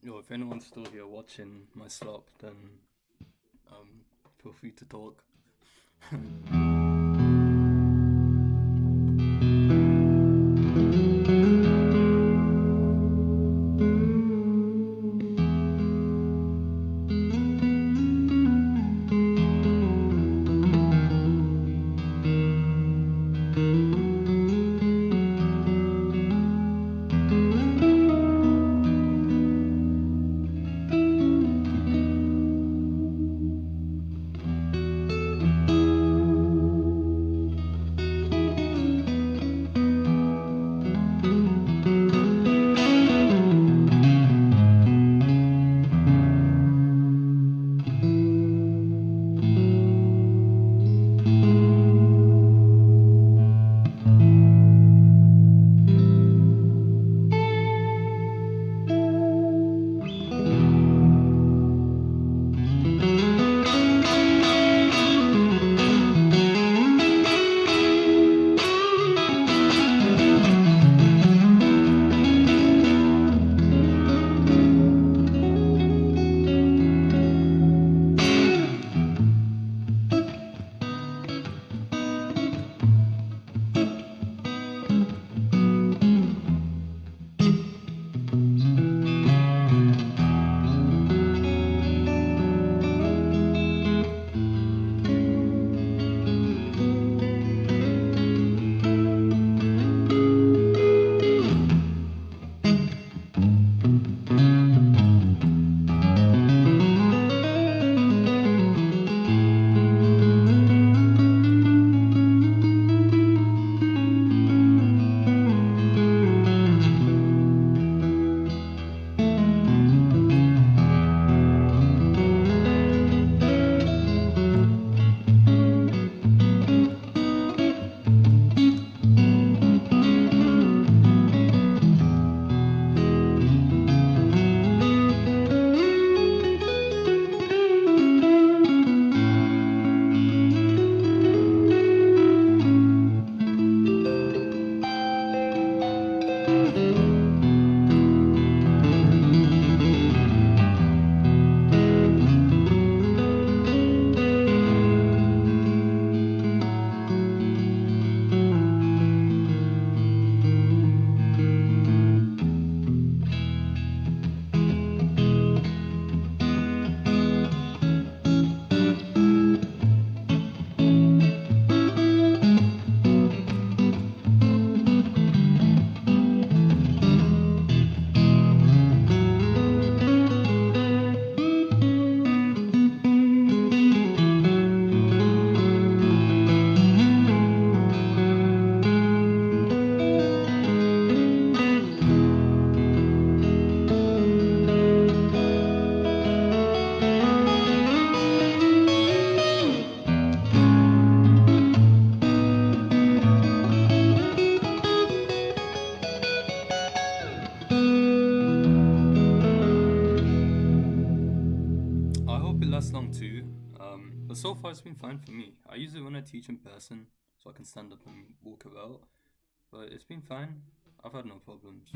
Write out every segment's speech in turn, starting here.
Yo, if anyone's still here watching my slop, then feel free to talk. I hope it lasts long too. But so far it's been fine for me. I usually when I teach in person, so I can stand up and walk about. But it's been fine. I've had no problems.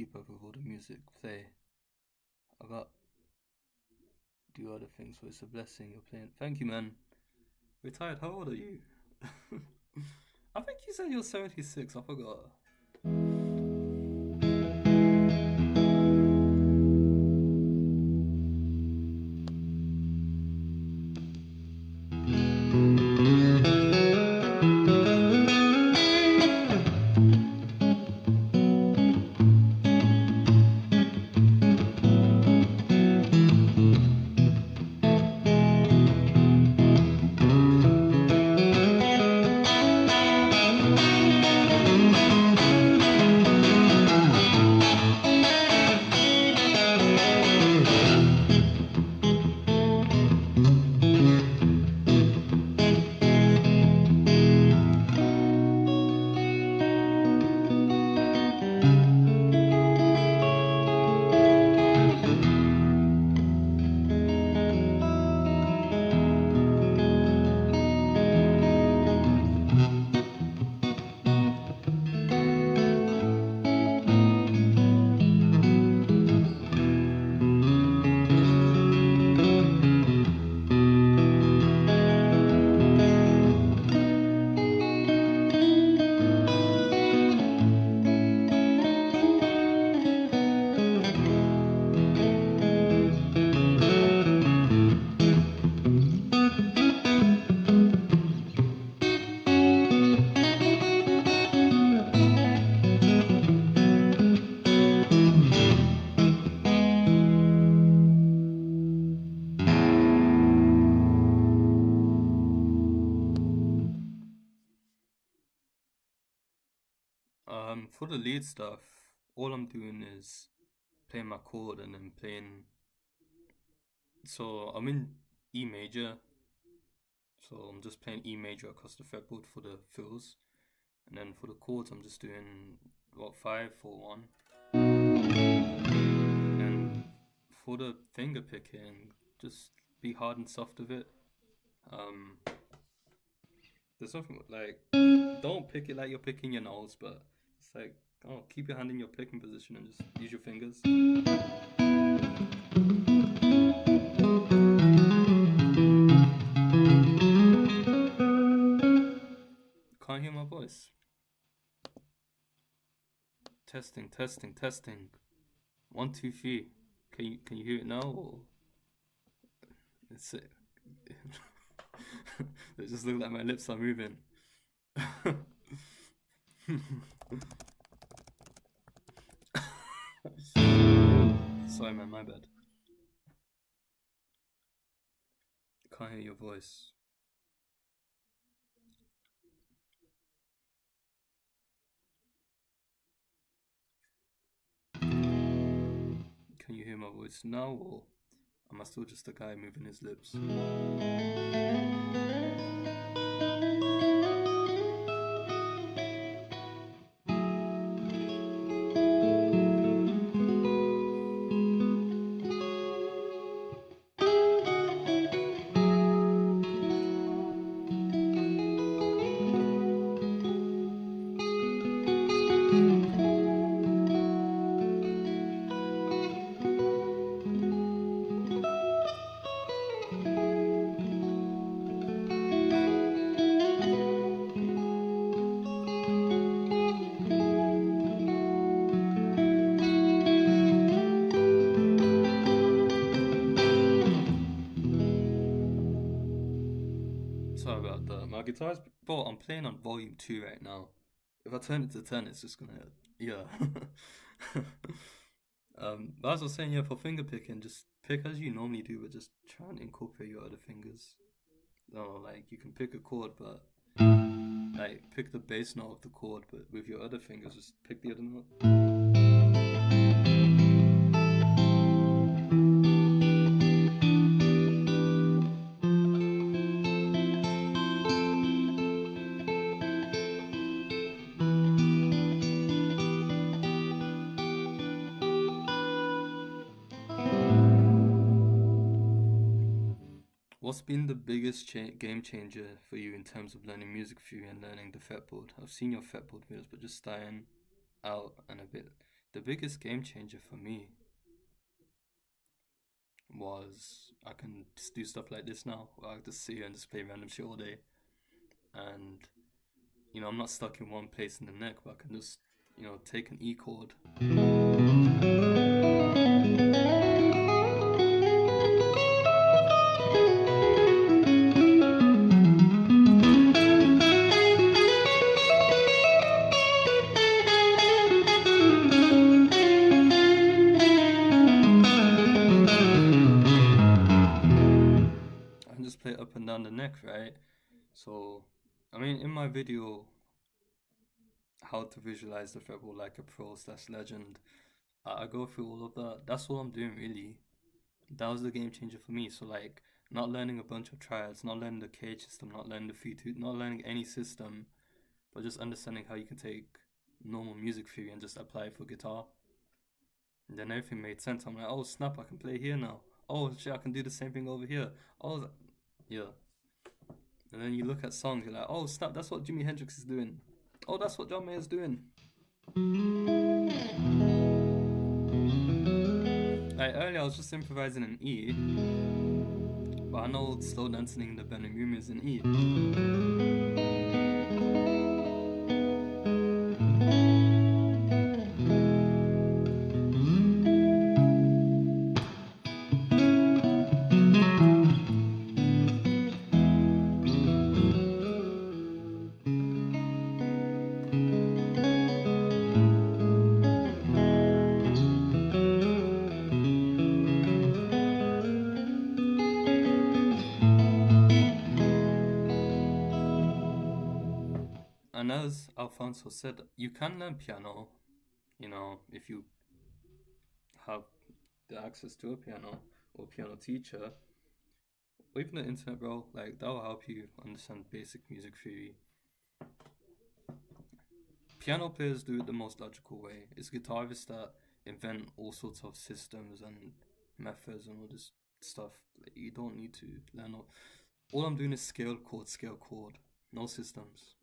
keep up with all the music play. I got do other things, so it's a blessing you're playing. Thank you, man. Retired. How old are you? I think you said you're 76. I forgot. For the lead stuff, all I'm doing is playing my chord and then playing. So I'm in E major, so I'm just playing E major across the fretboard for the fills, and then for the chords, I'm just doing what 5 4 1, and for the finger picking, just be hard and soft with it. Um, there's something like don't pick it like you're picking your nose, but it's like oh, keep your hand in your picking position and just use your fingers. Can't hear my voice. Testing, testing, testing. 1 2 3. Can you hear it now? Or it's it. It just look like my lips are moving. Sorry, man. My bad. Can't hear your voice. Can you hear my voice now, or am I still just a guy moving his lips? Sorry about that. My guitar's bro. I'm playing on volume 2 right now. If I turn it to 10, it's just gonna yeah. But as I was saying, yeah, for finger picking, just pick as you normally do, but just try and incorporate your other fingers. No, like you can pick a chord, but like pick the bass note of the chord, but with your other fingers, just pick the other note. What's been the biggest game changer for you in terms of learning music theory and learning the fretboard? I've seen your fretboard videos, but just starting out and a bit The biggest game changer for me was I can just do stuff like this now. Where I just sit here and just play random shit all day, and I'm not stuck in one place in the neck, but I can just take an E chord. I can just play it up and down the neck, right? So, I mean, in my video, how to visualize the fretboard like a pro/legend, I go through all of that. That's all I'm doing really. That was the game changer for me. So like, not learning a bunch of triads, not learning the cage system, not learning the feet, not learning any system, but just understanding how you can take normal music theory and just apply it for guitar. And then everything made sense. I'm like, oh snap, I can play here now. Oh shit, I can do the same thing over here. Oh, yeah. And then you look at songs, you're like, oh snap, that's what Jimi Hendrix is doing. Oh, that's what John Mayer's doing. Like earlier, I was just improvising an E, but I know slow dancing in the burning room is an E. And as Alfonso said, you can learn piano, if you have the access to a piano or piano teacher, or even the internet, bro. Like, that will help you understand basic music theory. Piano players do it the most logical way. It's guitarists that invent all sorts of systems and methods and all this stuff. Like, you don't need to learn all I'm doing is scale chord, no systems.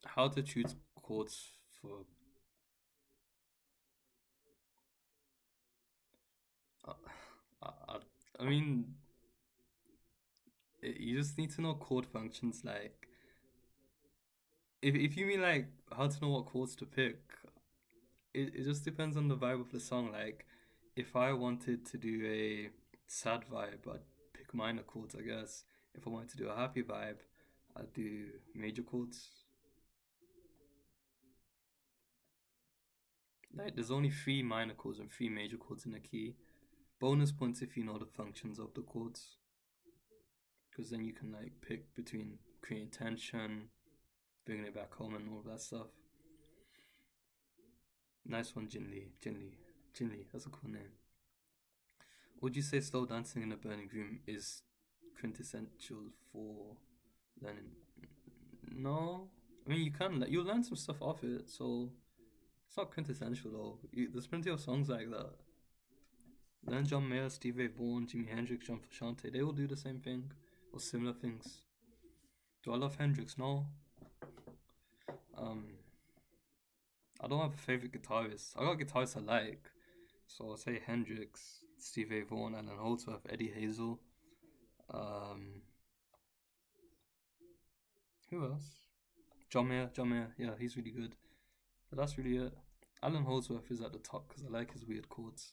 How to choose chords for uh, I mean, you just need to know chord functions. Like, if you mean like how to know what chords to pick, it just depends on the vibe of the song. Like, if I wanted to do a sad vibe, I'd pick minor chords, I guess. If I wanted to do a happy vibe, I'd do major chords. Like, there's only three minor chords and three major chords in a key. Bonus points if you know the functions of the chords, because then you can like pick between creating tension, bringing it back home, and all that stuff. Nice one, Jinli. That's a cool name. Would you say slow dancing in a burning room is quintessential for learning? No, I mean you'll learn some stuff off it, so it's not quintessential though. There's plenty of songs like that. Then John Mayer, Stevie Vaughan, Jimi Hendrix, John Frusciante, they all do the same thing or similar things. Do I love Hendrix? No. I don't have a favorite guitarist. I got guitarists I like, so I'll say Hendrix, Stevie Vaughan, Alan Holdsworth, Eddie Hazel. Um, who else? John Mayer, yeah, he's really good. But that's really it. Alan Holdsworth is at the top because I like his weird chords.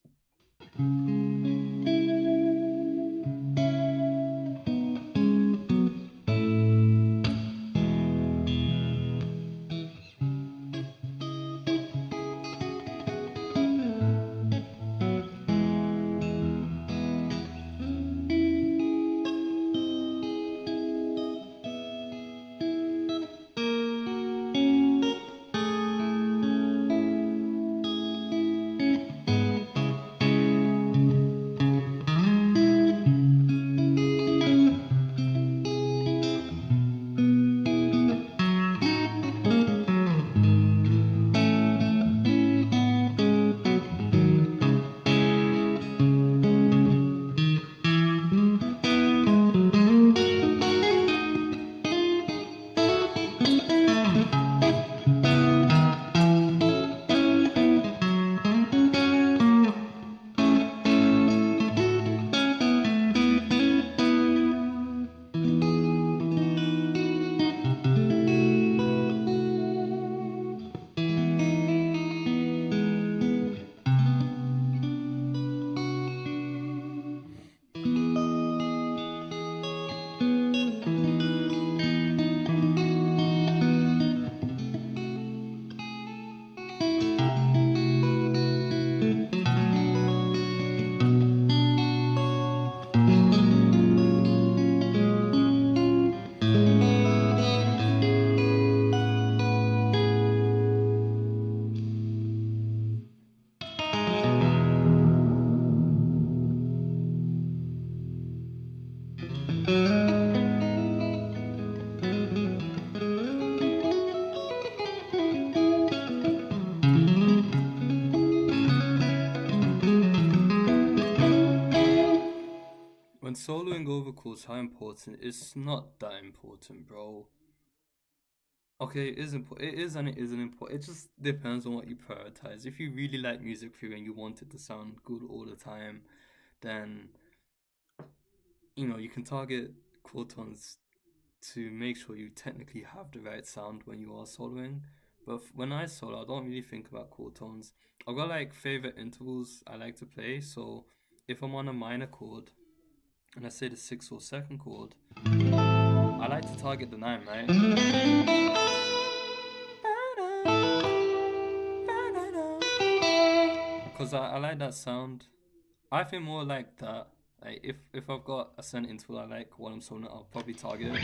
When soloing over chords, how important? It's not that important, bro. Okay, it is important. It is and it isn't important. It just depends on what you prioritize. If you really like music theory and you want it to sound good all the time, then you can target chord tones to make sure you technically have the right sound when you are soloing. But when I solo, I don't really think about chord tones. I've got like favorite intervals I like to play. So if I'm on a minor chord and I say the sixth or second chord, I like to target the nine, right? Because I like that sound. I feel more like that. Like if I've got a certain interval I like while I'm soloing, I'll probably target it.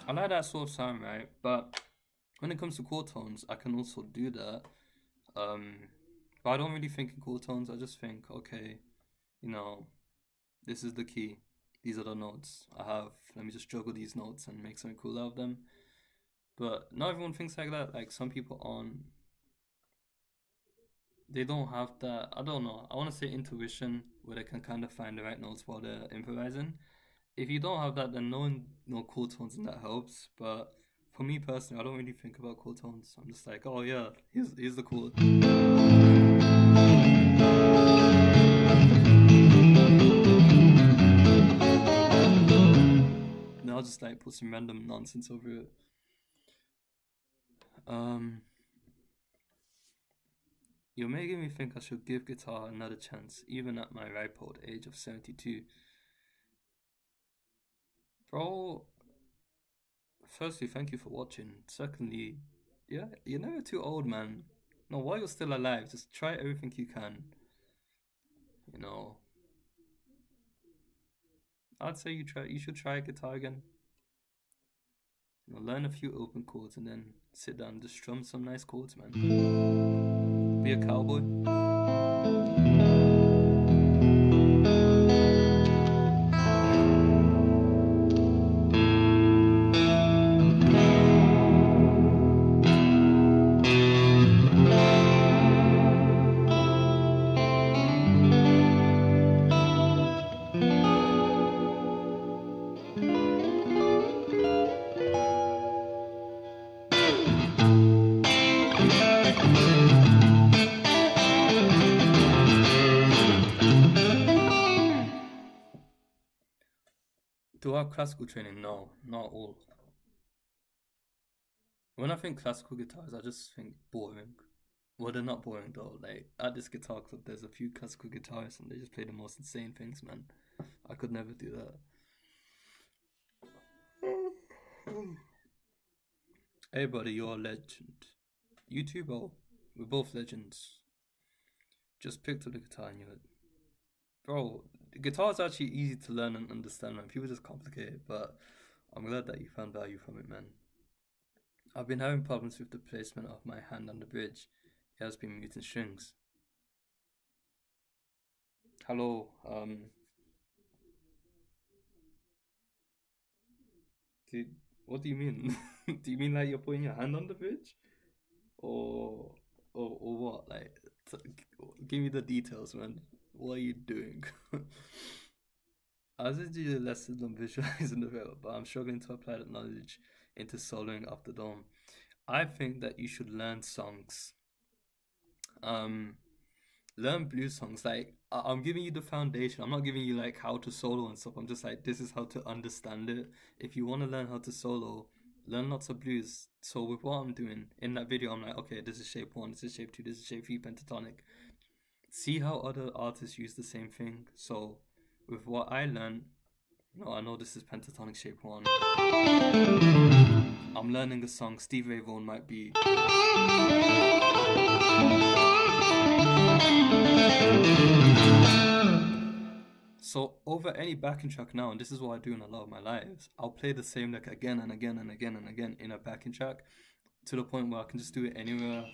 I like that sort of sound, right? But when it comes to chord tones, I can also do that. Um, but I don't really think in chord tones. I just think, okay, you know, this is the key. These are the notes I have. Let me just juggle these notes and make something cool out of them. But not everyone thinks like that. Like some people aren't. They don't have that. I don't know. I want to say intuition, where they can kind of find the right notes while they're improvising. If you don't have that, then knowing no chord tones and that helps. But for me personally, I don't really think about chord tones. I'm just like, oh yeah, here's the chord. And I'll just like put some random nonsense over it. You're making me think I should give guitar another chance, even at my ripe old age of 72. Bro, firstly, thank you for watching. Secondly, yeah, you're never too old, man. No, while you're still alive, just try everything you can. You know, I'd say you should try guitar again. Learn a few open chords and then sit down and just strum some nice chords, man. Be a cowboy. about classical training? No, not all. When I think classical guitars, I just think boring. Well, they're not boring though. Like at this guitar club, there's a few classical guitarists, and they just play the most insane things, man. I could never do that. Hey, buddy, you're a legend. You too, bro. We're both legends. Just picked up the guitar and you're, bro. Guitar is actually easy to learn and understand, man. People just complicate it, but I'm glad that you found value from it, man. I've been having problems with the placement of my hand on the bridge. It has been muting strings. Hello, dude, what do you mean? Do you mean like you're putting your hand on the bridge? Or, or what? Like, t- give me the details, man. What are you doing? I was just doing lessons on visualizing the river, but I'm struggling to apply that knowledge into soloing up the dome. I think that you should learn songs. Um, Learn blues songs. Like I'm giving you the foundation. I'm not giving you like how to solo and stuff. I'm just like this is how to understand it. If you want to learn how to solo, learn lots of blues. So with what I'm doing in that video, I'm like, okay, this is shape one, this is shape two, this is shape three pentatonic. See how other artists use the same thing. So with what I learned, I know this is pentatonic shape one. I'm learning a song. Steve Ray Vaughan might be. So over any backing track now, and this is what I do in a lot of my lives, I'll play the same lick again and again and again and again in a backing track to the point where I can just do it anywhere.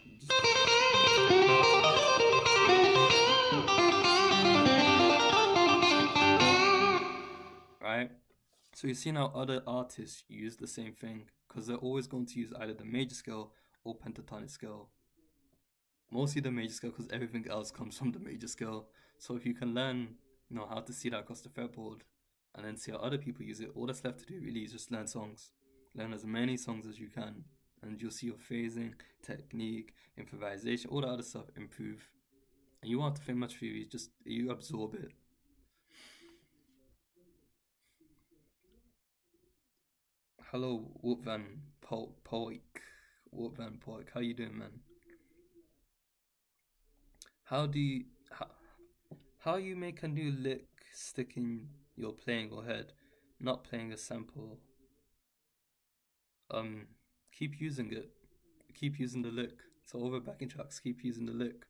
Right? So you see how other artists use the same thing because they're always going to use either the major scale or pentatonic scale. Mostly the major scale because everything else comes from the major scale. So if you can learn, how to see that across the fretboard and then see how other people use it, all that's left to do really is just learn songs. Learn as many songs as you can, and you'll see your phrasing, technique, improvisation, all that other stuff improve. And you won't have to think much for you, just you absorb it. Hello, Whoop Van Poik. Whoop Van Poik. How you doing, man? How do you how you make a new lick stick in your playing or head, not playing a sample? Um, keep using it. Keep using the lick. So over backing tracks, keep using the lick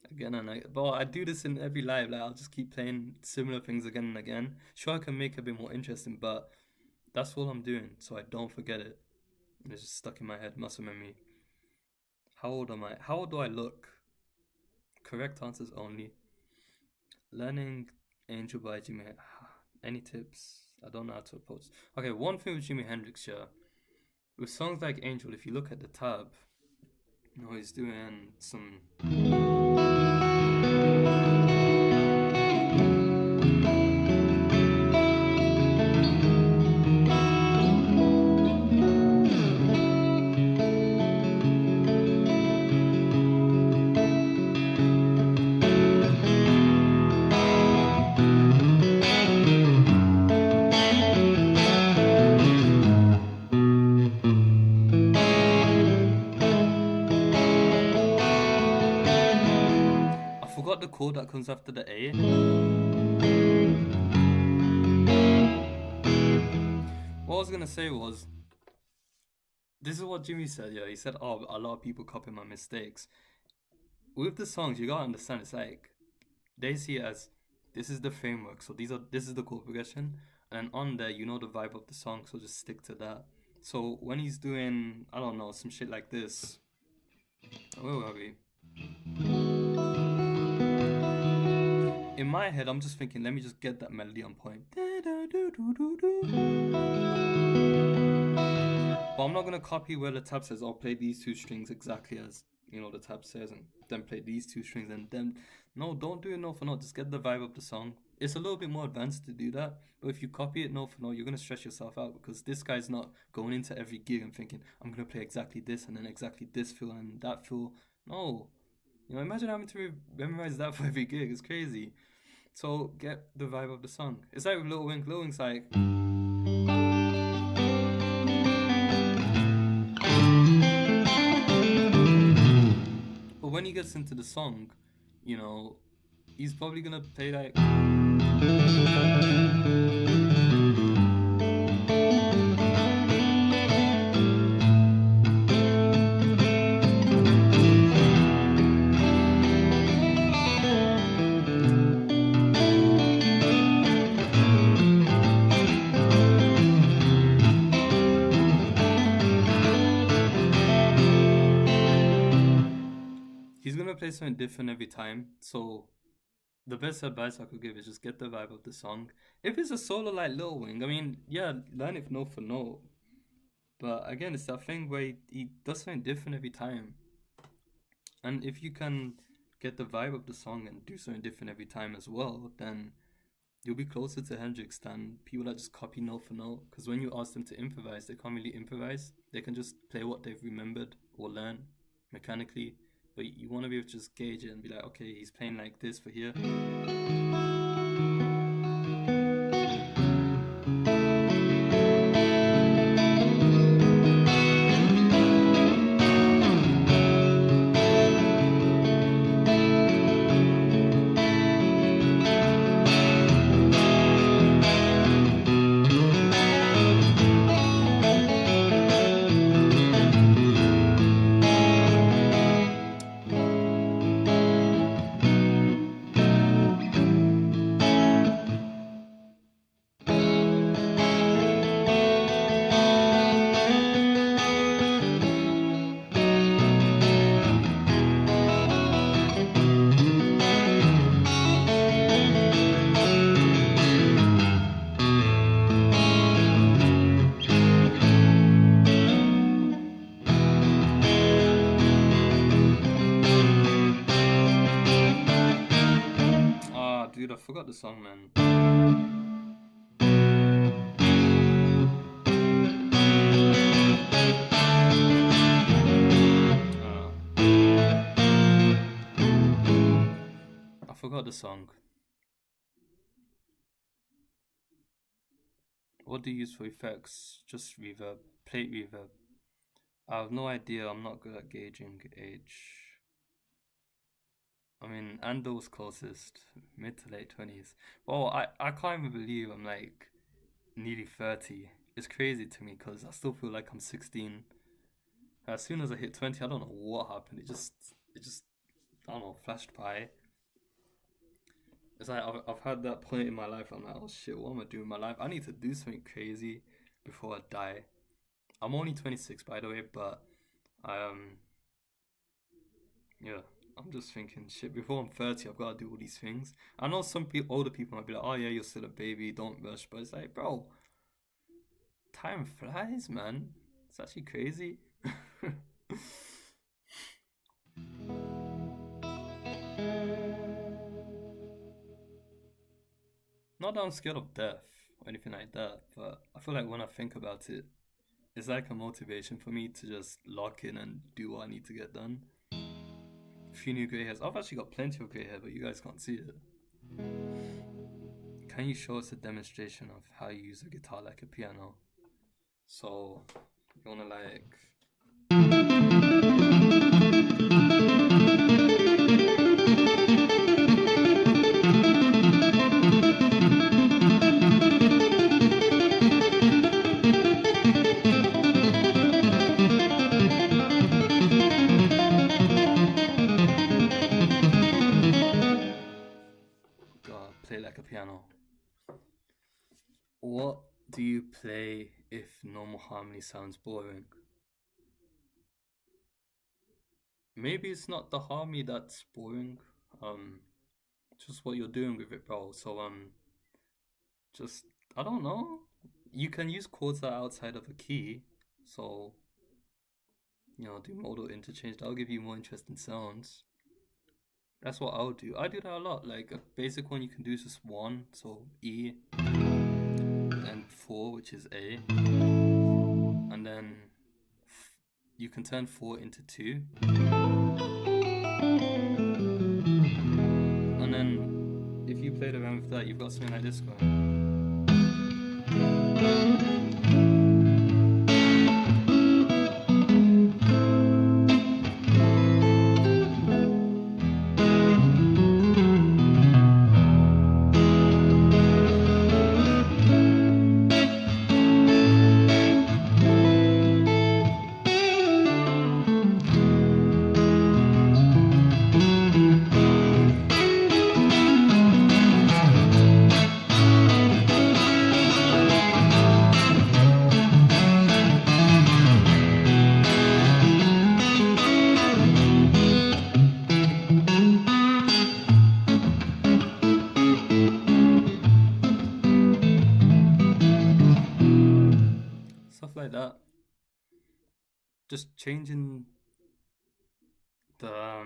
again and again. But I do this in every live. Like I'll just keep playing similar things again and again. Sure, I can make it a bit more interesting, but that's all I'm doing, so I don't forget it. It's just stuck in my head, muscle memory. How old am I? How old do I look? Correct answers only. Learning Angel by Jimmy. Any tips? I don't know how to approach. Okay, one thing with Jimi Hendrix, yeah. With songs like Angel, if you look at the tab, he's doing some. The chord that comes after the A. What I was gonna say was, this is what Jimmy said. Yeah, he said, "Oh, a lot of people copy my mistakes." With the songs, you gotta understand. It's like they see it as this is the framework. So this is the chord progression, and on there, you know the vibe of the song. So just stick to that. So when he's doing, I don't know, some shit like this. Where were we? In my head, I'm just thinking, let me just get that melody on point. But I'm not going to copy where the tab says, I'll play these two strings exactly as, the tab says, and then play these two strings, and then, no, don't do it note for note. Just get the vibe of the song. It's a little bit more advanced to do that, but if you copy it note for note, you're going to stress yourself out because this guy's not going into every gig and thinking, I'm going to play exactly this and then exactly this feel and that feel. No. Imagine having to memorize that for every gig. It's crazy. So get the vibe of the song. It's like with Lil Wink. Lil Wink's like, but when he gets into the song, you know, he's probably gonna play like. He's gonna play something different every time. So the best advice I could give is just get the vibe of the song. If it's a solo like Lil Wing, I mean, yeah, learn it note for note. But again, it's that thing where he does something different every time. And if you can get the vibe of the song and do something different every time as well, then you'll be closer to Hendrix than people that just copy note for note. Because when you ask them to improvise, they can't really improvise. They can just play what they've remembered or learned mechanically. But you want to be able to just gauge it and be like, okay, he's playing like this for here. Dude, I forgot the song, man. I forgot the song. What do you use for effects? Just reverb, plate reverb. I have no idea. I'm not good at gauging age. I mean, Ando's closest, mid to late 20s. Well, I can't even believe I'm like nearly 30. It's crazy to me because I still feel like I'm 16. As soon as I hit 20, I don't know what happened. It just, I don't know, flashed by. It's like I've had that point in my life. I'm like, oh shit, what am I doing in my life? I need to do something crazy before I die. I'm only 26, by the way, but I yeah, I'm just thinking, shit, before I'm 30, I've got to do all these things. I know some people, older people might be like, oh yeah, you're still a baby, don't rush. But it's like, bro, time flies, man. It's actually crazy. Not that I'm scared of death or anything like that, but I feel like when I think about it, it's like a motivation for me to just lock in and do what I need to get done. A few new grey hairs. I've actually got plenty of grey hair, but you guys can't see it. Can you show us a demonstration of how you use a guitar like a piano? So, you wanna like... play like a piano. What do you play if normal harmony sounds boring? Maybe it's not the harmony that's boring. Just what you're doing with it, bro. So just I don't know. You can use chords that are outside of a key. So do modal interchange. That'll give you more interesting sounds. That's what I would do. I do that a lot. Like a basic one you can do is just 1, so E, and 4, which is A, and then you can turn 4 into 2, and then if you played around with that, you've got something like this going. Stuff like that. Just changing the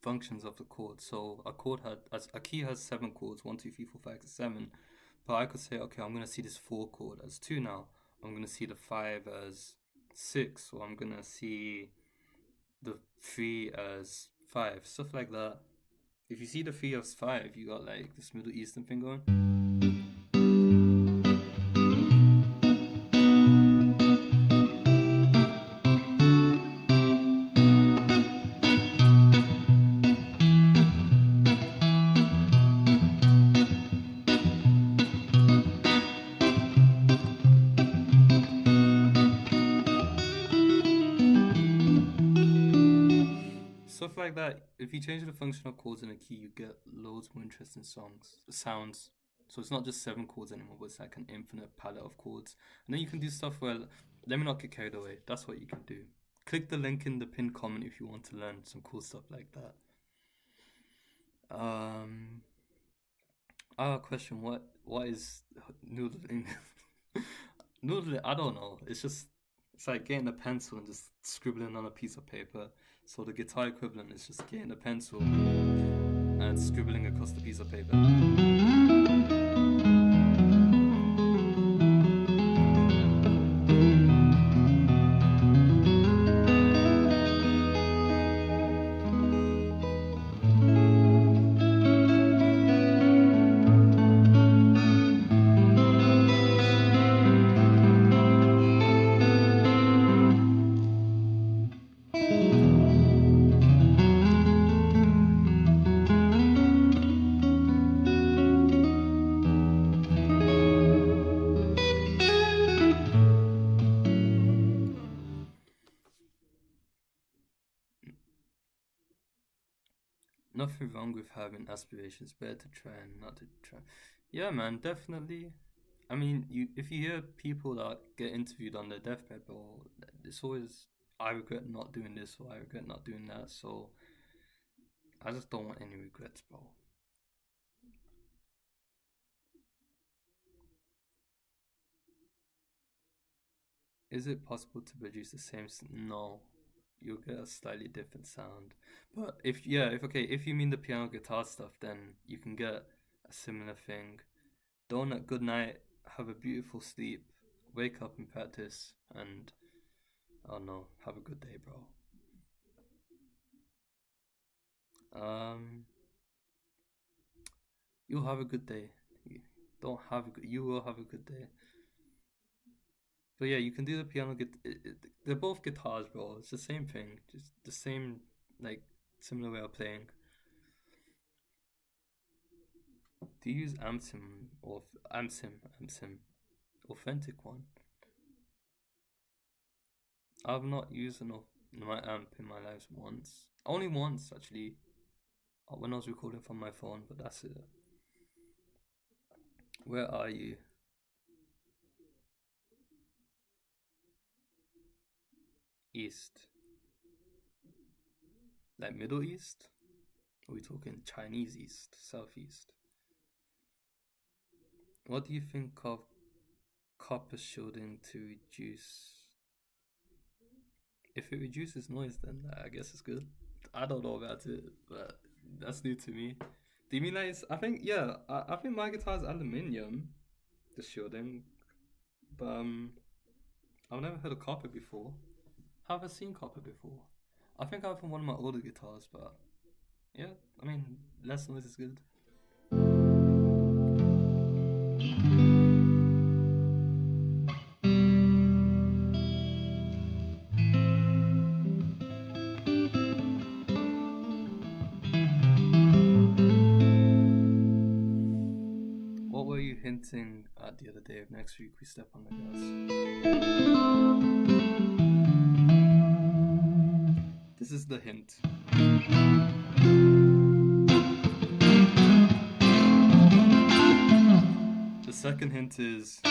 functions of the chord. So a chord had as a key has 7 chords, 1, 2, 3, 4, 5, 6, 7. But I could say, okay, I'm gonna see this 4 chord as 2 now. I'm gonna see the 5 as 6, or I'm gonna see the 3 as 5. Stuff like that. If you see the 3 as 5, you got like this Middle Eastern thing going. Stuff like that. If you change the function of chords in a key, you get loads more interesting sounds. So it's not just 7 chords anymore, but it's like an infinite palette of chords. And then you can do stuff where, let me not get carried away. That's what you can do. Click the link in the pinned comment if you want to learn some cool stuff like that. Question. What is noodling? Noodling, I don't know. It's like getting a pencil and just scribbling on a piece of paper. So the guitar equivalent is just getting a pencil and scribbling across the piece of paper. Nothing wrong with having aspirations. Better to try and not to try. Yeah, man, definitely. I mean, if you hear people that get interviewed on their deathbed, bro, it's always I regret not doing this or I regret not doing that. So I just don't want any regrets, bro. Is it possible to produce the same? No, you'll get a slightly different sound. But if you mean the piano guitar stuff, then you can get a similar thing. Donut, good night. Have a beautiful sleep. Wake up and practice. And oh no, have a good day, bro. Um, you'll have a good day. You don't have a good. You will have a good day. But yeah, you can do the piano. They're both guitars, bro. It's the same thing. Just the same, like, similar way of playing. Do you use Amsim or Amsim, authentic one? I've not used my amp in my life once. Only once, actually, when I was recording from my phone, but that's it. Where are you? East. Like Middle East? Are we talking Chinese East, Southeast? What do you think of copper shielding to reduce? If it reduces noise, then I guess it's good. I don't know about it, but that's new to me. Do you mean like? I think my guitar is aluminium, the shielding, but I've never heard of copper before. Have I seen copper before? I think I've from one of my older guitars, but yeah, I mean, less noise is good. What were you hinting at the other day if next week we step on the gas? This is the hint. The second hint is the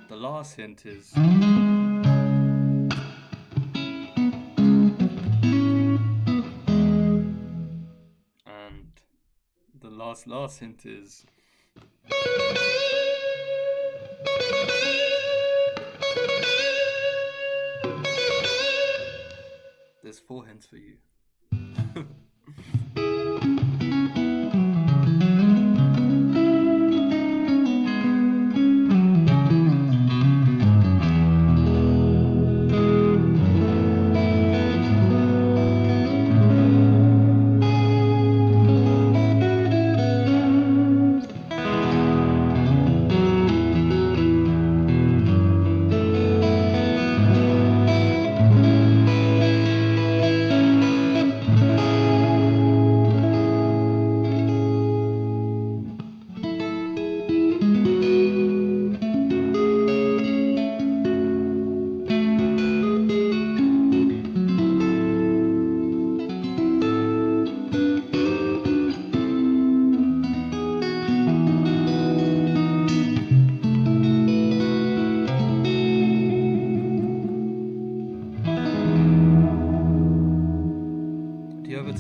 last hint is and the last hint is there's 4 hints for you.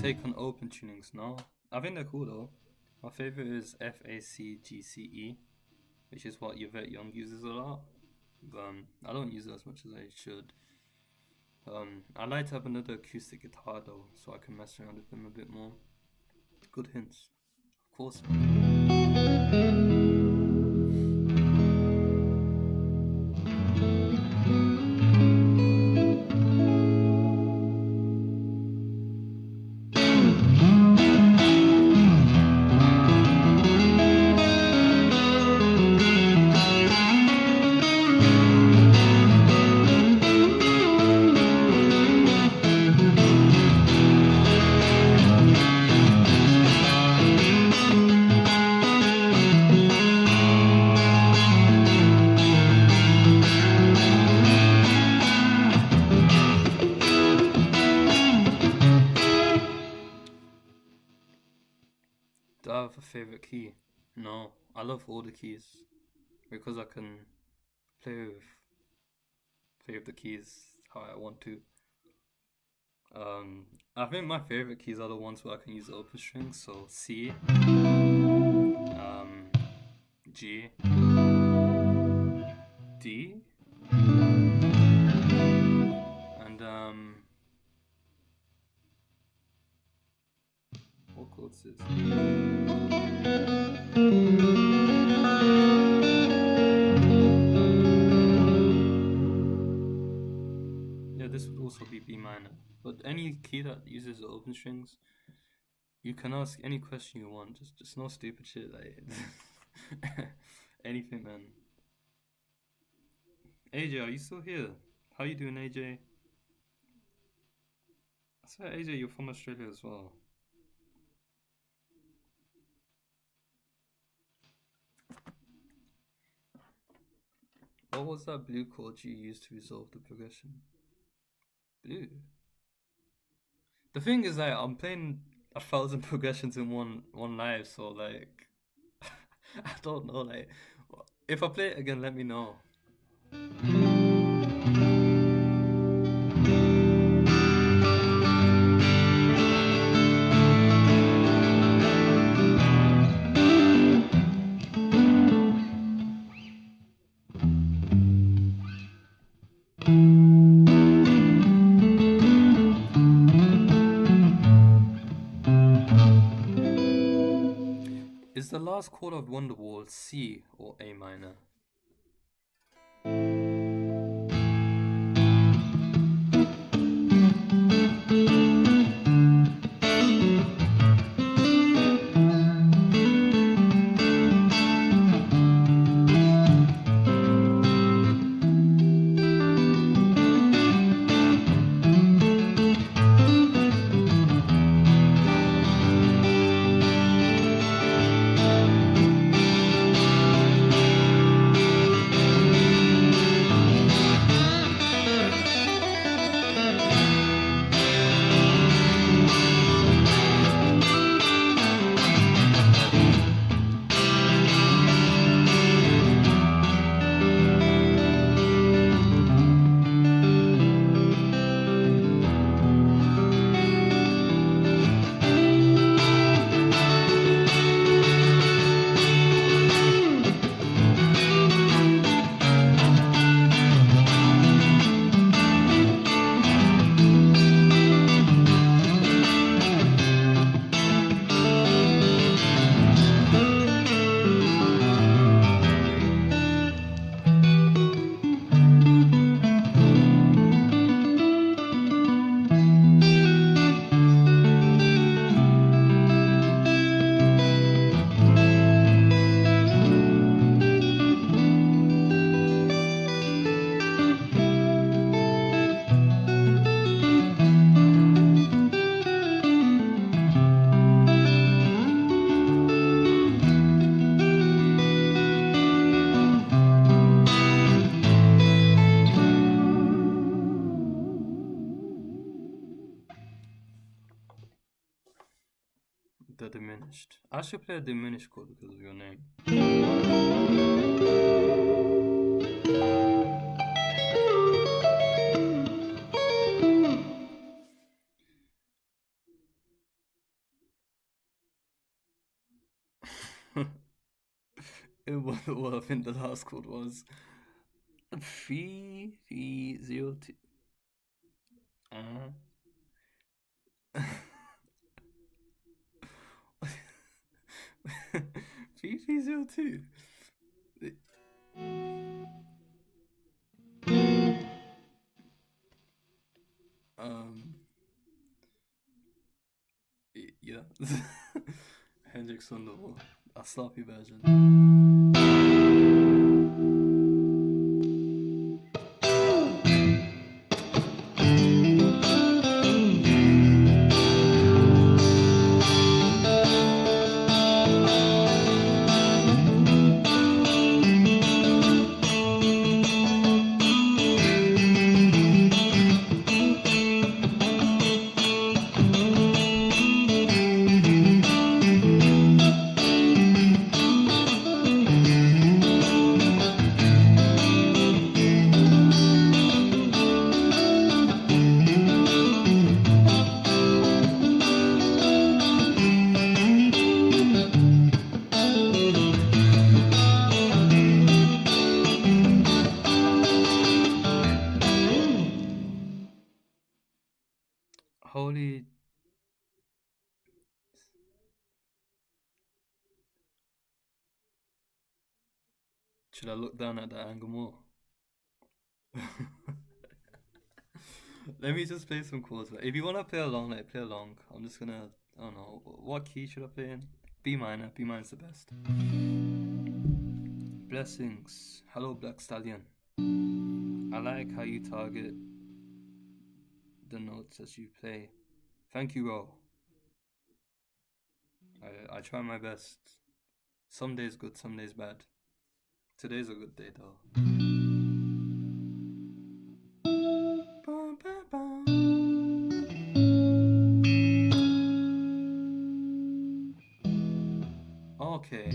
Take on open tunings now. I think they're cool though. My favorite is FACGCE, which is what Yvette Young uses a lot. But I don't use it as much as I should. I like to have another acoustic guitar though, so I can mess around with them a bit more. Good hints, of course. Do I have a favorite key? No, I love all the keys because I can play with the keys how I want to. I think my favorite keys are the ones where I can use open strings, so C, G, D, and what chords is? Yeah, this would also be B minor. But any key that uses the open strings, you can ask any question you want. Just no stupid shit like anything, man. AJ, are you still here? How you doing, AJ? I swear, AJ, you're from Australia as well. What was that blue chord you used to resolve the progression? Blue. The thing is that I'm playing 1,000 progressions in one live, so like I don't know. Like, if I play it again, let me know. Is the last chord of Wonderwall C or A minor? diminished. I should play a diminished chord because of your name. What I think the last chord was 3 3 0 2. Uh, 3 3 0 2. Um, yeah. Hendrix on the wall. A sloppy version. Holy. Should I look down at that angle more? Let me just play some chords. But if you wanna play along, like play along. I'm just gonna. I don't know. What key should I play in? B minor. B minor is the best. Blessings. Hello, Black Stallion. I like how you target the notes as you play. Thank you, Ro. I try my best. Some days good, some days bad. Today's a good day though. Okay.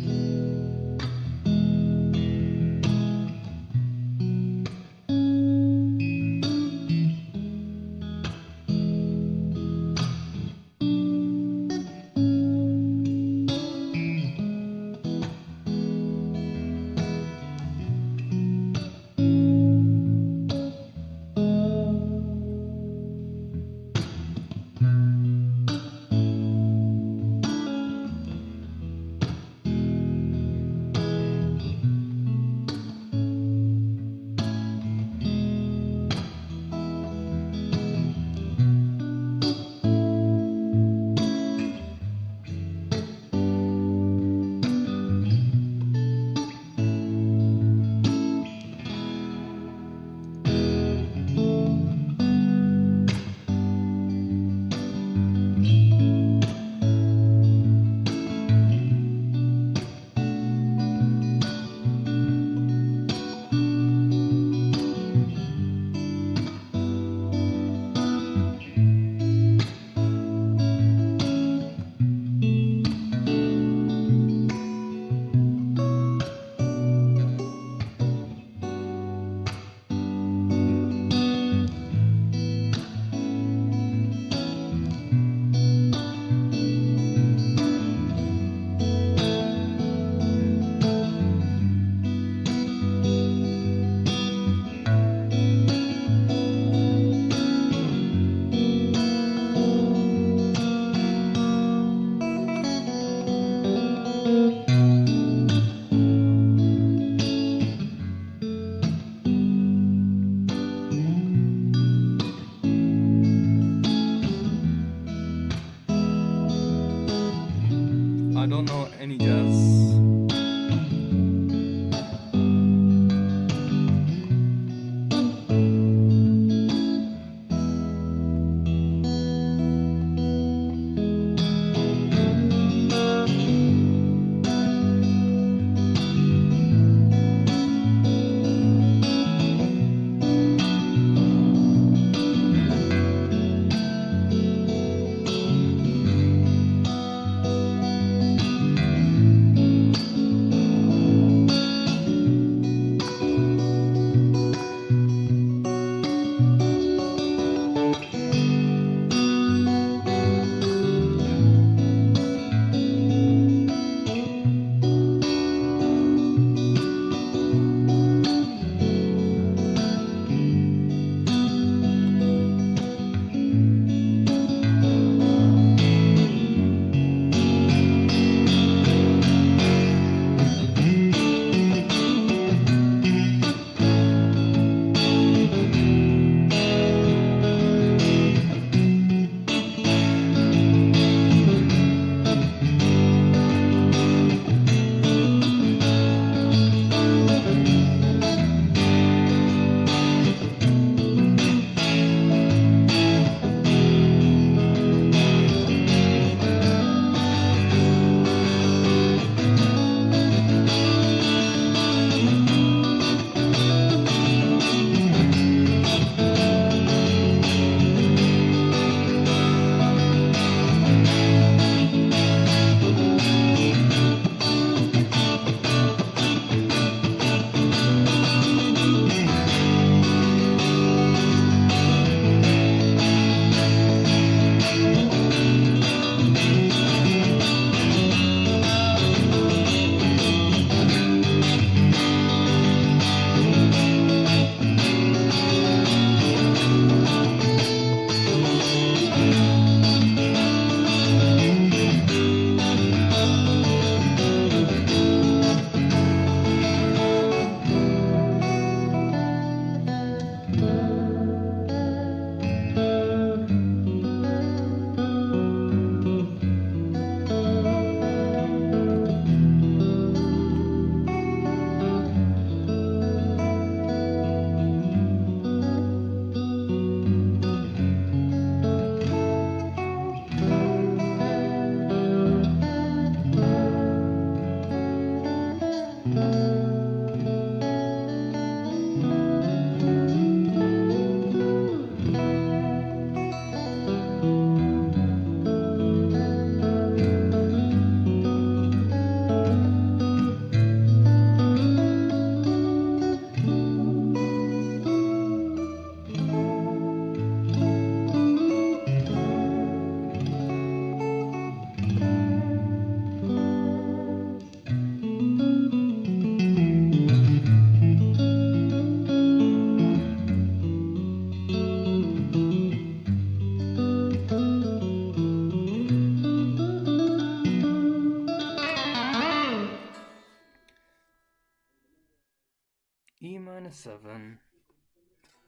E minor 7,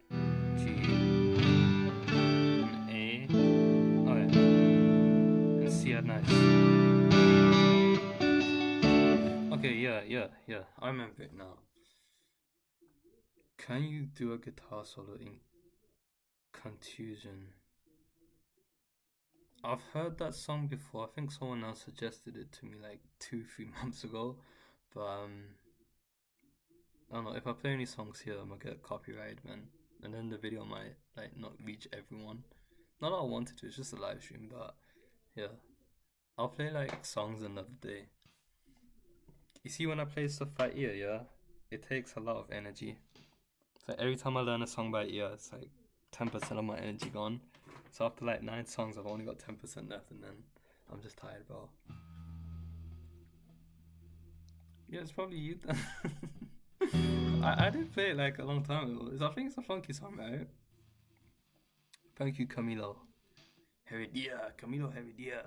G, and A, oh yeah, and C at nice. Okay, yeah, I remember it now. Can you do a guitar solo in Contusion? I've heard that song before. I think someone else suggested it to me like 2-3 months ago, but I don't know. If I play any songs here, I'm gonna get copyrighted, man, and then the video might like not reach everyone. Not that I wanted to. It's just a live stream, but yeah, I'll play like songs another day. You see, when I play stuff by ear, yeah, it takes a lot of energy. So every time I learn a song by ear, it's like 10% of my energy gone. So after like 9 songs, I've only got 10% left, and then I'm just tired, bro. Yeah, it's probably you then. I did play it like a long time ago. I think it's a funky song, right? Thank you, Camilo. Heredia, Camilo Heredia.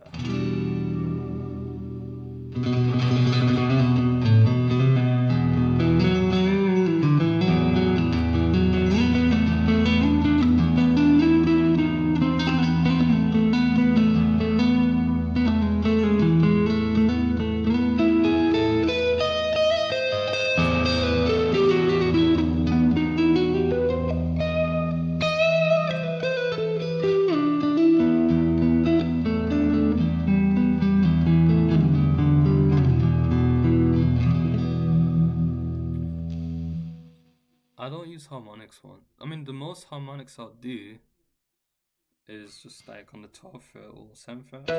I don't use harmonics one. I mean, the most harmonics I'll do is just like on the 12th fret or 7th fret.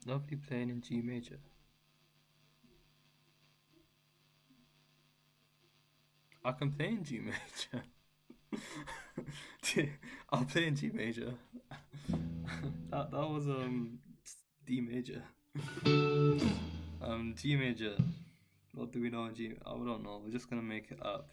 Lovely playing in G major. I can play in G major. I'll play in G major. that was D major. G major. What do we know in G? I don't know. We're just gonna make it up.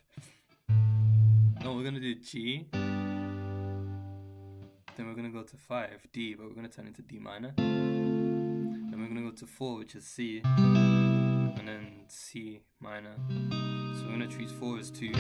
No, we're gonna do G. Then we're gonna go to 5, D, but we're gonna turn into D minor. Then we're gonna go to 4, which is C, and then C minor. So we're gonna treat 4 as 2.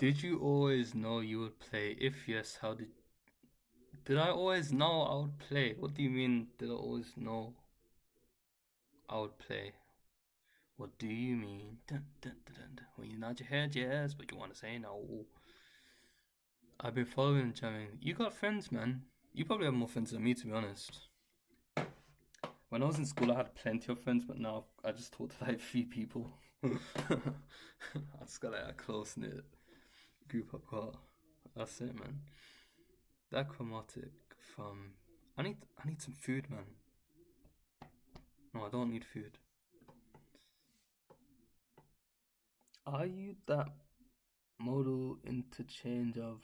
Did you always know you would play? If yes, how did I always know I would play? What do you mean, did I always know I would play? What do you mean? Dun, dun, dun, dun, dun. When you nod your head, yes, but you want to say no. I've been following and jamming. You got friends, man. You probably have more friends than me, to be honest. When I was in school, I had plenty of friends, but now I just talk to like 3 people. I just got like a close knit group I've got. That's it, man. That chromatic from. I need some food, man. No, I don't need food. Are you that modal interchange of?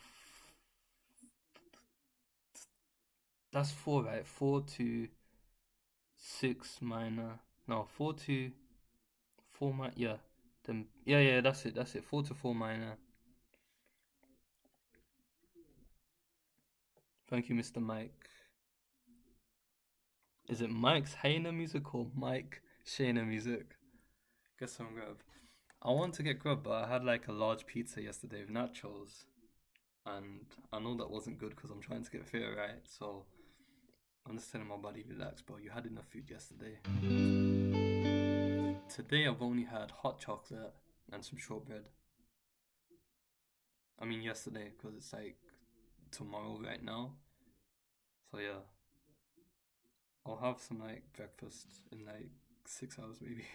That's 4, right? 4 to 6 minor. No, 4 to 4 minor. Yeah. Then yeah, that's it. That's it. 4 to 4 minor. Thank you, Mr. Mike. Is it Mike's Hainer music or Mike Shayna music? Get some grub. I want to get grub, but I had like a large pizza yesterday with nachos, and I know that wasn't good because I'm trying to get fit, right? So I'm just telling my body, relax, bro. You had enough food yesterday. Today I've only had hot chocolate and some shortbread. I mean yesterday because it's like tomorrow right now. So yeah, I'll have some like breakfast in like 6 hours maybe.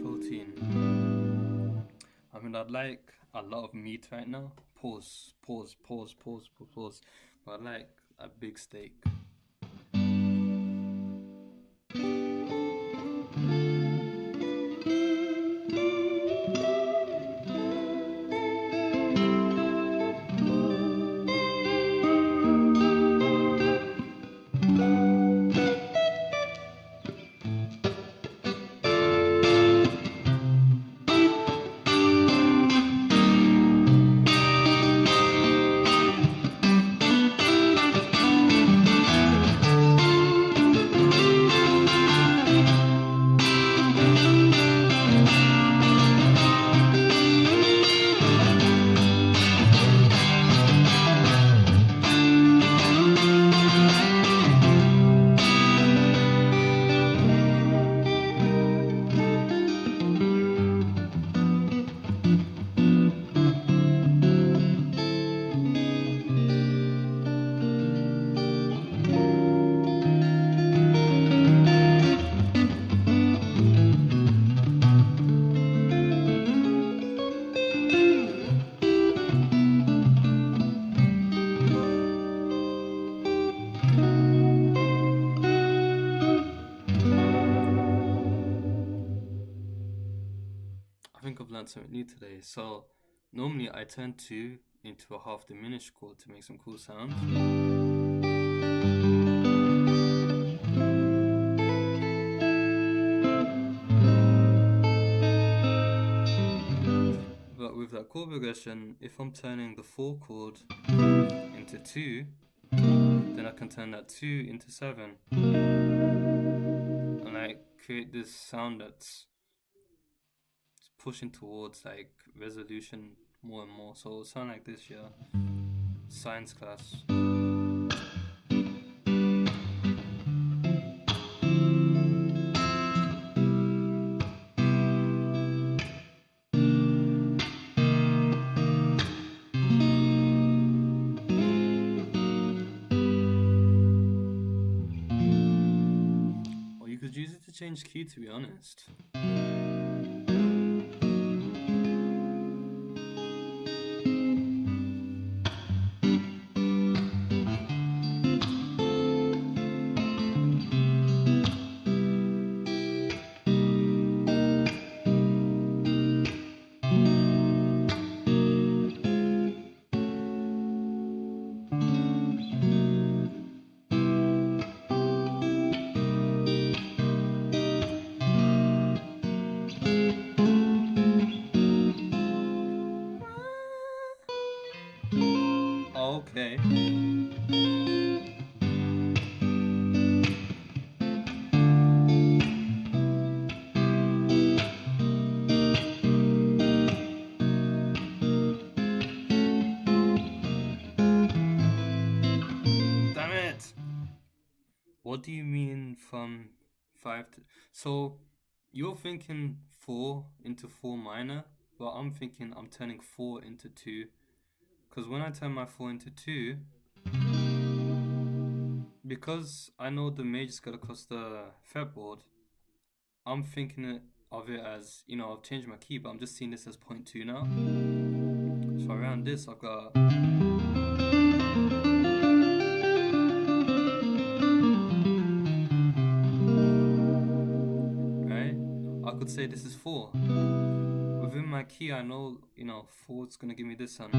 14. I mean, I'd like a lot of meat right now. Pause, pause, pause, pause, pause, pause. But I'd like a big steak. 've learned something new today. So normally I turn 2 into a half diminished chord to make some cool sounds. But with that chord progression, if I'm turning the 4 chord into 2, then I can turn that 2 into 7. And I create this sound that's pushing towards like resolution more and more. So it'll sound like this, yeah. Science class. Or you could use it to change key, to be honest. Okay. Damn it! What do you mean from 5 to... So, you're thinking 4 into 4 minor, but I'm thinking I'm turning 4 into 2. Because when I turn my 4 into 2, because I know the major scale across the fretboard, I'm thinking of it as, you know, I've changed my key, but I'm just seeing this as 0.2 now. So around this, I've got... Right? I could say this is 4. Within my key, I know, you know, 4 is going to give me this sound.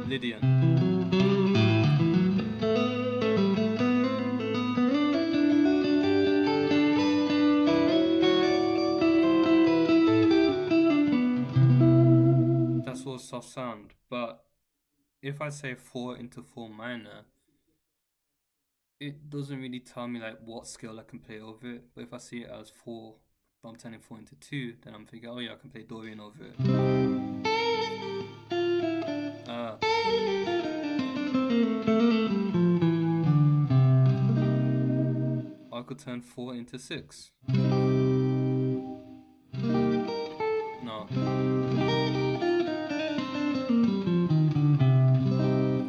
Lydian. That's all soft sound. But if I say 4 into 4 minor, it doesn't really tell me like what scale I can play over it. But if I see it as 4, but I'm turning 4 into 2, then I'm thinking, oh yeah, I can play Dorian over it. I could turn 4 into 6. No.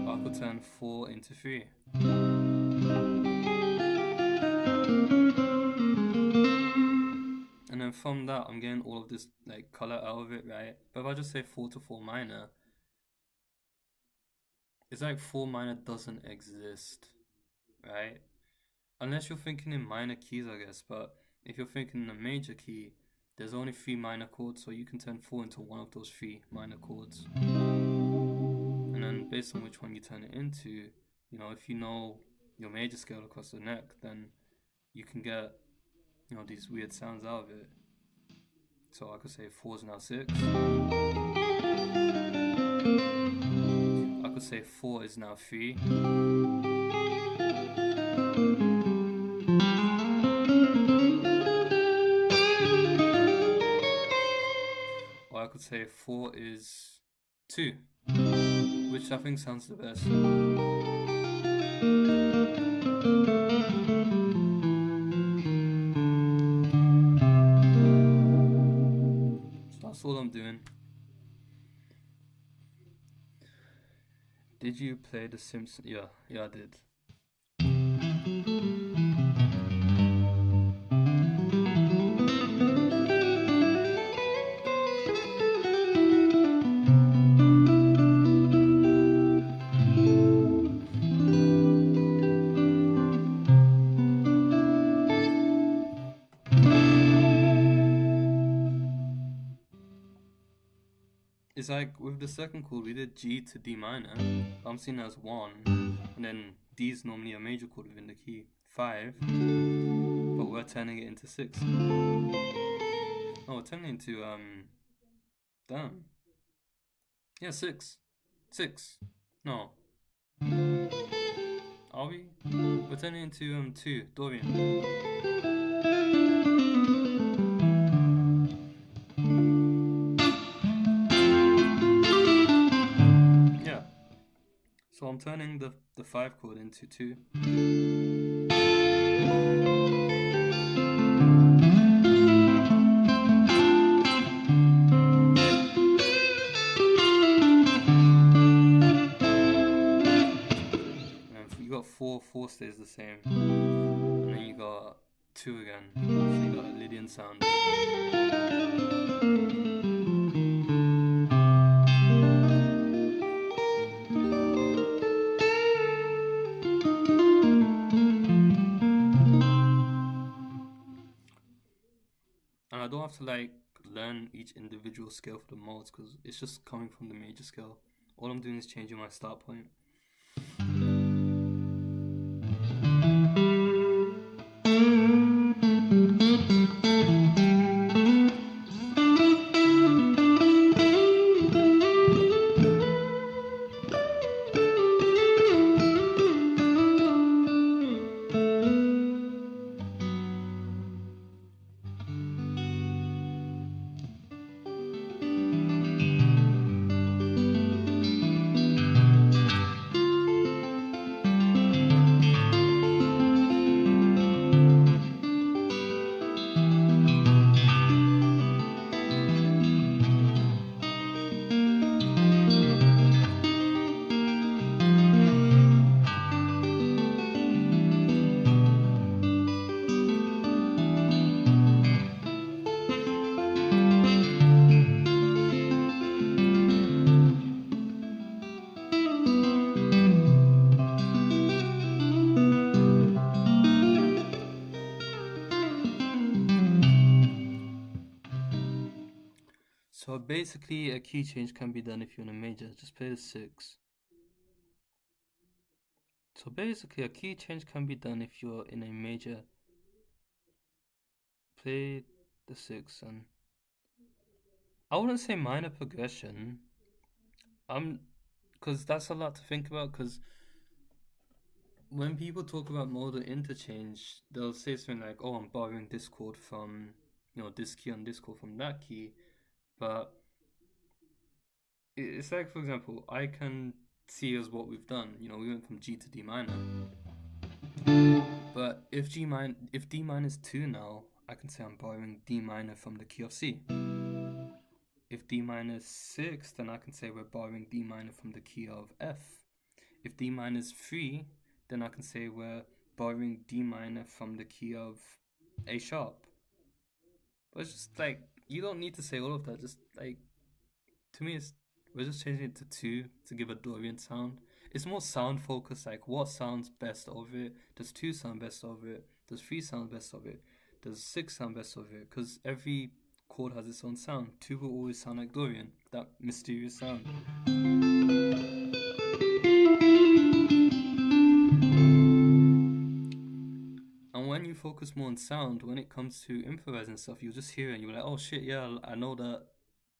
I could turn 4 into 3. And then from that, I'm getting all of this like color out of it, right? But if I just say 4 to 4 minor, it's like 4 minor doesn't exist, right? Unless you're thinking in minor keys, I guess. But if you're thinking in a major key, there's only 3 minor chords, so you can turn 4 into one of those 3 minor chords. And then based on which one you turn it into, you know, if you know your major scale across the neck, then you can get, you know, these weird sounds out of it. So I could say 4 is now 6. I could say 4 is now 3. Or I could say 4 is 2, which I think sounds the best. So that's all I'm doing. Did you play The Simpsons? Yeah, I did. It's like with the second chord, we did G to D minor. I'm seeing it as 1, and then D is normally a major chord within the key, 5, but we're turning it into 6. Oh, we're turning it into damn. Yeah, 6. No. Are we? We're turning it into 2, Dorian. So I'm turning the 5 chord into 2. And you got 4 4 stays the same, and then you got 2 again, so you got a Lydian sound. And I don't have to like learn each individual scale for the modes because it's just coming from the major scale. All I'm doing is changing my start point. So basically, a key change can be done if you're in a major. Just play the 6. So basically, a key change can be done if you're in a major. Play the 6, and I wouldn't say minor progression. Because that's a lot to think about. Because when people talk about modal interchange, they'll say something like, "Oh, I'm borrowing this chord from, this key and this chord from that key," but it's like, for example, I can see as what we've done. We went from G to D minor. But if D minor is 2 now, I can say I'm borrowing D minor from the key of C. If D minor is 6, then I can say we're borrowing D minor from the key of F. If D minor is 3, then I can say we're borrowing D minor from the key of A sharp. But it's just like, you don't need to say all of that. Just like, to me, we're just changing it to 2 to give a Dorian sound. It's more sound focused, like what sounds best of it. Does 2 sound best of it? Does 3 sound best of it? Does 6 sound best of it? Because every chord has its own sound. 2 will always sound like Dorian, that mysterious sound. And when you focus more on sound, when it comes to improvising stuff, you'll just hear it and you're like, oh shit, yeah, I know that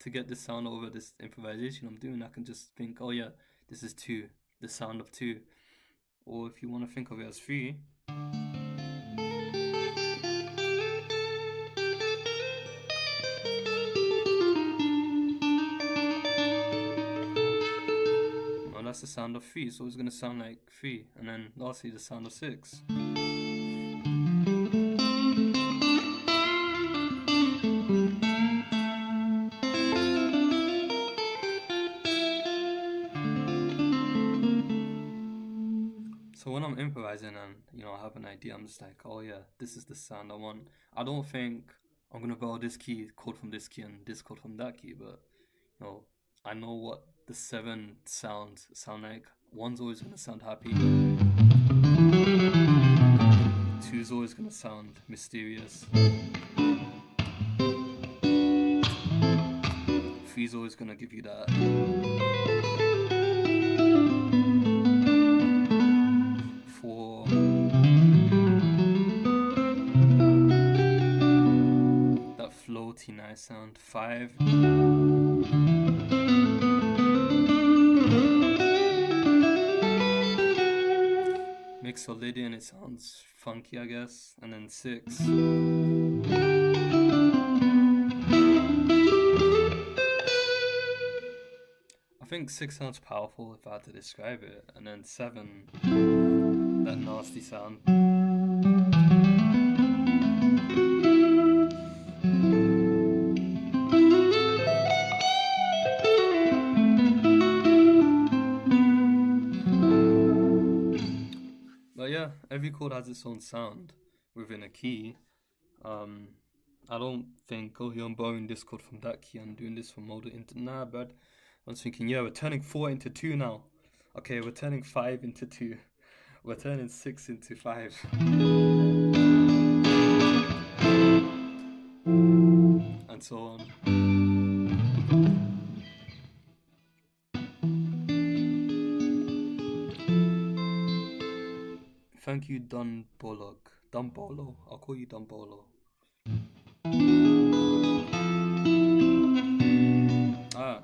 to get this sound over this improvisation I'm doing, I can just think, oh yeah, this is 2, the sound of 2. Or if you want to think of it as 3, well, that's the sound of 3, so it's going to sound like 3. And then lastly, the sound of 6. So when I'm improvising and I have an idea, I'm just like, oh yeah, this is the sound I want. I don't think I'm gonna borrow this key chord from this key and this chord from that key, but I know what the 7 sound like. 1's always gonna sound happy. 2's always gonna sound mysterious. 3's always gonna give you that. 4, that floaty nice sound. 5, Mixolydian, it sounds funky, I guess. And then 6, I think 6 sounds powerful if I had to describe it. And then 7, that nasty sound. But Yeah, every chord has its own sound within a key. Um, I don't think, oh, here I'm borrowing this chord from that key and doing this from modo into. Nah, but I was thinking, yeah, we're turning 4 into 2 now. Okay, we're turning 5 into 2. We're turning 6 into 5. And so on. Thank you, Don Bollock. Don Bolo. I'll call you Don Bolo. Ah.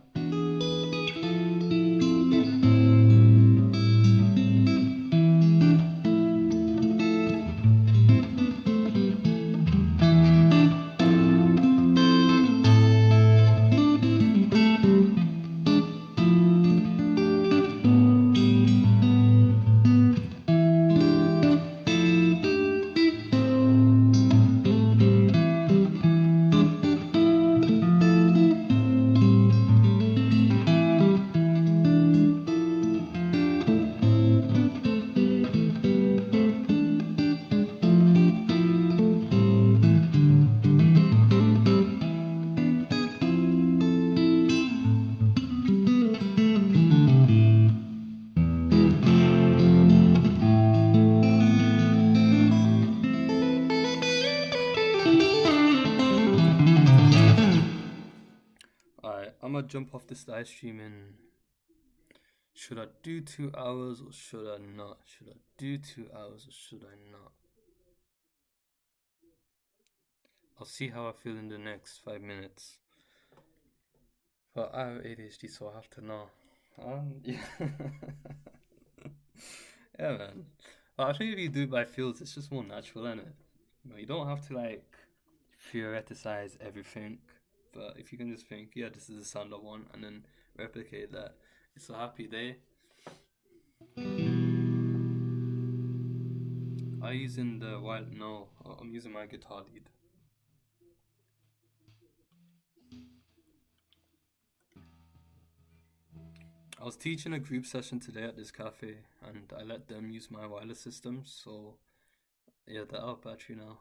Alright, I'm gonna jump off this live stream in. Should I do 2 hours or should I not? Should I do 2 hours or should I not? I'll see how I feel in the next 5 minutes. But I have ADHD, so I have to know. Yeah. Yeah, man. But I think if you do it by feels, it's just more natural, isn't it? You don't have to like theoreticize everything. But if you can just think, yeah, this is the sound I want, and then replicate that, it's a happy day. Are you using the wild? No, I'm using my guitar lead. I was teaching a group session today at this cafe, and I let them use my wireless system, so yeah, they're out of battery now.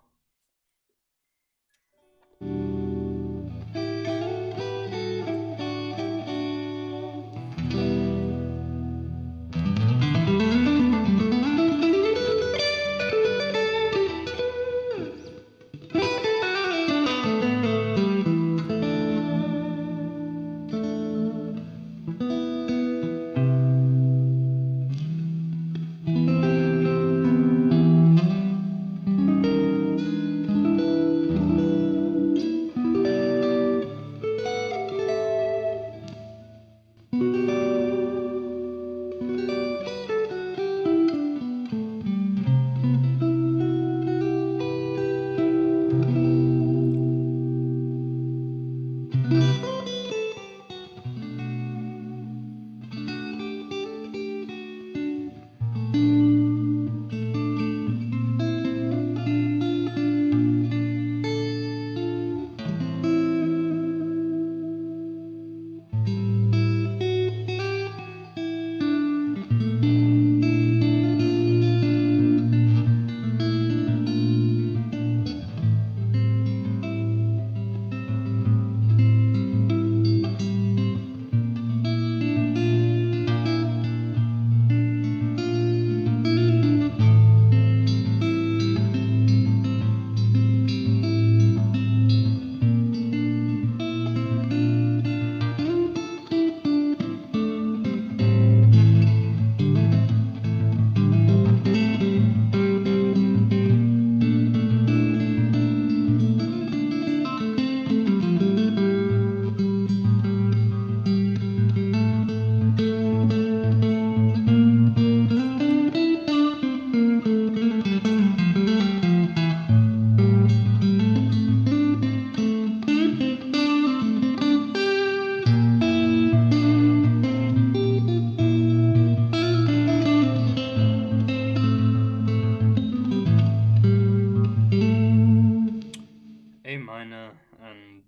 A minor and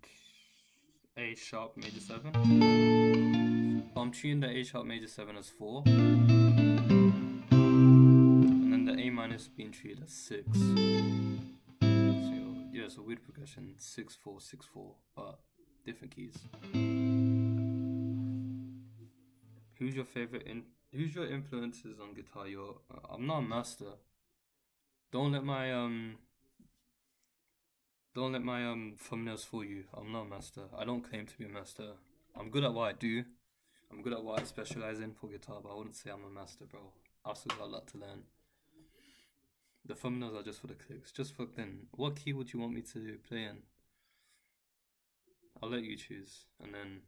A sharp major 7. I'm treating the A sharp major 7 as 4. And then the A minor minus being treated as 6. So yeah, so weird progression 6 4 6 4, but different keys. Who's your favorite who's your influences on guitar? I'm not a master. Don't let my thumbnails fool you. I'm not a master. I don't claim to be a master. I'm good at what I do. I'm good at what I specialize in for guitar, but I wouldn't say I'm a master, bro. I've still got a lot to learn. The thumbnails are just for the clicks. Just for then. What key would you want me to play in? I'll let you choose, and then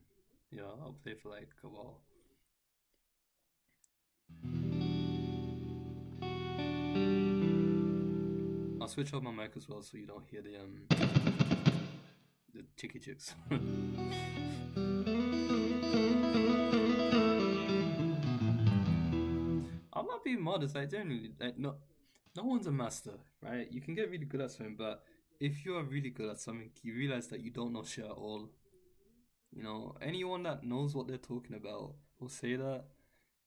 yeah, I'll play for like a while. I'll switch off my mic as well so you don't hear the chicky chicks. I'm not being modest, like genuinely, like no one's a master, right? You can get really good at something, but if you are really good at something, you realize that you don't know shit at all. You know, anyone that knows what they're talking about will say that.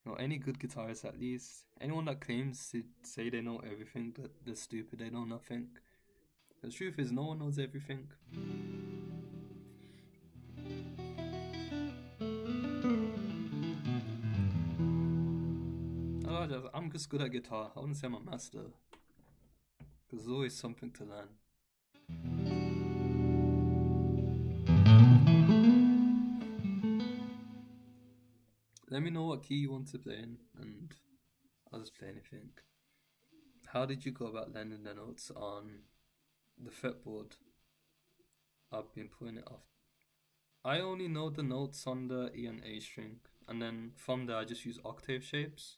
You know, any good guitarist at least. Anyone that claims to say they know everything, that they're stupid, they know nothing. The truth is, no one knows everything. I'm just good at guitar. I wouldn't say I'm a master. Because there's always something to learn. Let me know what key you want to play in, and I'll just play anything. How did you go about learning the notes on the fretboard? I've been putting it off. I only know the notes on the E and A string, and then from there I just use octave shapes.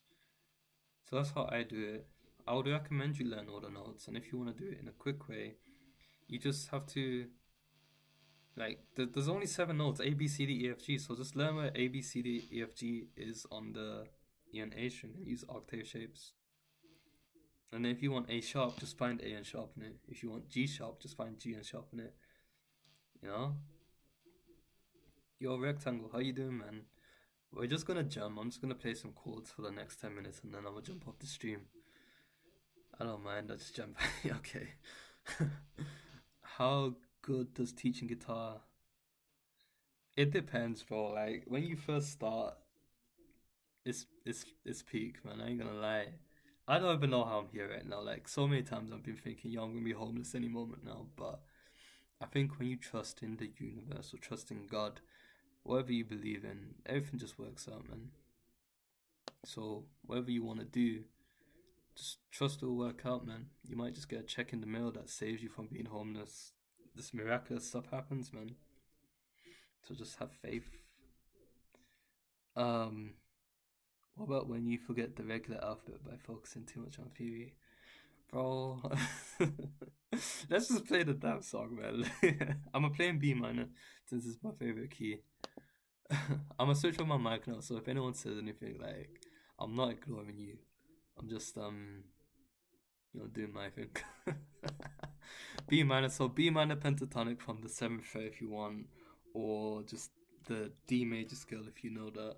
So that's how I do it. I would recommend you learn all the notes, and if you want to do it in a quick way, you just have to, like, there's only 7 notes, A, B, C, D, E, F, G, so just learn where A, B, C, D, E, F, G is on the E and A string and use octave shapes. And if you want A sharp, just find A and sharpen it. If you want G sharp, just find G and sharpen it. You know? Yo, Rectangle, how you doing, man? We're just gonna jam. I'm just gonna play some chords for the next 10 minutes and then I'm gonna jump off the stream. I don't mind, I just jump. Okay. How good does teaching guitar? It depends, bro. Like when you first start, it's peak, man. I ain't gonna lie. I don't even know how I'm here right now. Like so many times I've been thinking, yo, I'm gonna be homeless any moment now. But I think when you trust in the universe or trust in God, whatever you believe in, everything just works out, man. So whatever you want to do, just trust it will work out, man. You might just get a check in the mail that saves you from being homeless. This miraculous stuff happens, man. So just have faith. What about when you forget the regular alphabet by focusing too much on theory? Bro, let's just play the damn song, man. I'm gonna play in B minor since it's my favorite key. I'm gonna switch on my mic now, so if anyone says anything, like, I'm not ignoring you. I'm just doing my thing. B minor, so B minor pentatonic from the 7th fret if you want, or just the D major scale if you know that.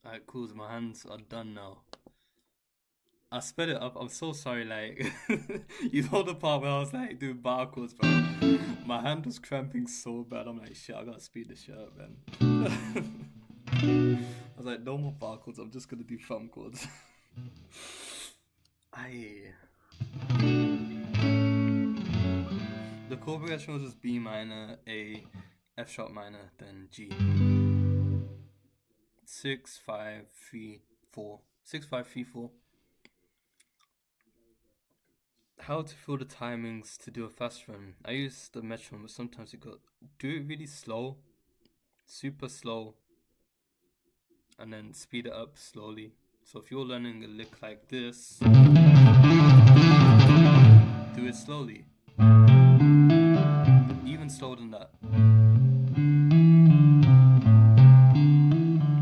Alright, cool. My hands are done now. I sped it up. I'm so sorry. Like, you know the part where I was like doing barcodes, bro. My hand was cramping so bad. I'm like, shit, I gotta speed this shit up, man. I was like, no more barcodes. I'm just gonna do thumb chords. Aye. The chord progression was just B minor, A, F sharp minor, then G. 6 5 3 4. 6 5 3 4. How to feel the timings to do a fast run. I use the metronome, but sometimes you got do it really slow, super slow, and then speed it up slowly. So if you're learning a lick like this, do it slowly, even slower than that,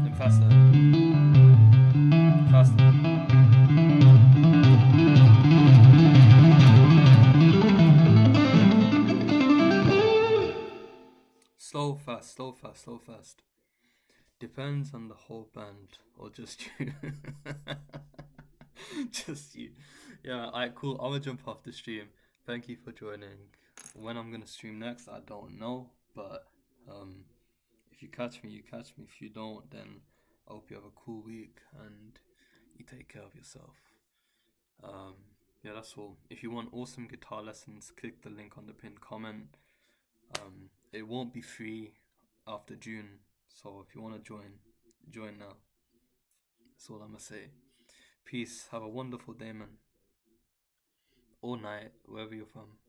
and faster, faster. Slow, fast, slow, fast, slow, fast. Depends on the whole band or just you. Just you. Yeah, alright, cool. I'm gonna jump off the stream. Thank you for joining. When I'm gonna stream next, I don't know, but if you catch me, you catch me. If you don't, then I hope you have a cool week and you take care of yourself. Yeah, that's all. If you want awesome guitar lessons, click the link on the pinned comment. It won't be free after June, so if you want to join now. That's all I'm gonna say. Peace. Have a wonderful day, man. Or night, wherever you're from.